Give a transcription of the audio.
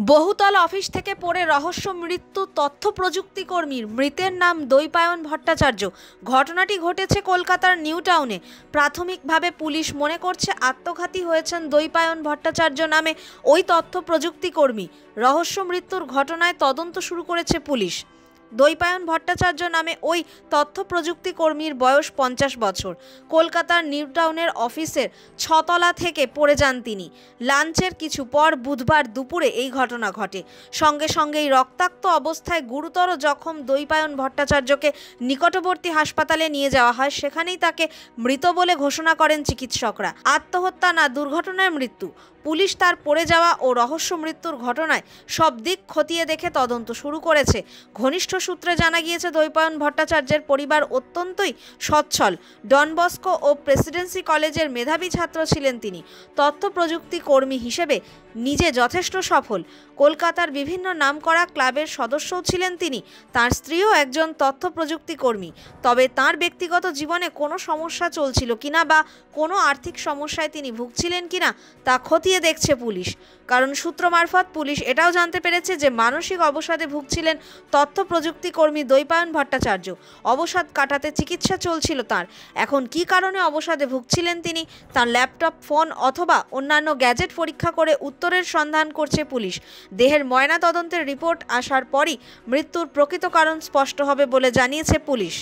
বহুতল অফিস থেকে পড়ে রহস্য মৃত্যু তথ্য প্রযুক্তি কর্মীর। মৃতের নাম দৈপায়ন ভট্টাচার্য। ঘটনাটি ঘটেছে কলকাতার নিউ টাউনে। প্রাথমিকভাবে পুলিশ মনে করছে আত্মঘাতী হয়েছেন দৈপায়ন ভট্টাচার্য নামে ওই তথ্য প্রযুক্তি কর্মী। রহস্য মৃত্যুর ঘটনায় তদন্ত শুরু করেছে পুলিশ। দৈপায়ন ভট্টাচার্য নামে ওই তথ্য প্রযুক্তি কর্মীর বয়স 50 বছর। কলকাতার নিউ টাউনের অফিসের 6 তলা থেকে পড়ে যান তিনি। লাঞ্চের কিছু পর বুধবার দুপুরে এই ঘটনা ঘটে। সঙ্গে সঙ্গেই রক্তাক্ত অবস্থায় গুরুতর জখম দৈপায়ন ভট্টাচার্যকে নিকটবর্তী হাসপাতালে নিয়ে যাওয়া হয়। সেখানেই তাকে মৃত বলে ঘোষণা করেন চিকিৎসকরা। আত্মহত্যা না দুর্ঘটনায় মৃত্যু। পুলিশ তার পড়ে যাওয়া ও রহস্য মৃত্যুর ঘটনায় সব দিক খতিয়ে দেখে তদন্ত শুরু করেছে। ঘনিষ্ঠ সূত্রে জানা গিয়েছে, দৈপায়ন ভট্টাচার্যের পরিবার অত্যন্তই সচ্ছল। ডন বস্কো ও প্রেসিডেন্সি কলেজের মেধাবী ছাত্র ছিলেন তিনি। তথ্য প্রযুক্তি কর্মী হিসেবে নিজে যথেষ্ট সফল। কলকাতার বিভিন্ন নামকরা ক্লাবের সদস্যও ছিলেন তিনি। তার স্ত্রীও একজন তথ্য প্রযুক্তি কর্মী। তবে তার ব্যক্তিগত জীবনে কোনো সমস্যা চলছিল কিনা বা কোনো আর্থিক সমস্যায় তিনি ভুগছিলেন কিনা তা খতিয়ে দেখছে পুলিশ। কারণ সূত্র মারফত পুলিশ এটাও জানতে পেরেছে যে মানসিক অবসাদে ভুগছিলেন তথ্য প্রযুক্তি কর্মী দৈপায়ন ভট্টাচার্য। অবসাদ কাটাতে চিকিৎসা চলছিল তার। এখন কী কারণে অবসাদে ভুগছিলেন তিনি, তার ল্যাপটপ, ফোন অথবা অন্যান্য গ্যাজেট পরীক্ষা করে উত্তরের সন্ধান করছে পুলিশ। দেহের ময়নাতদন্তের রিপোর্ট আসার পরই মৃত্যুর প্রকৃত কারণ স্পষ্ট হবে বলে জানিয়েছে পুলিশ।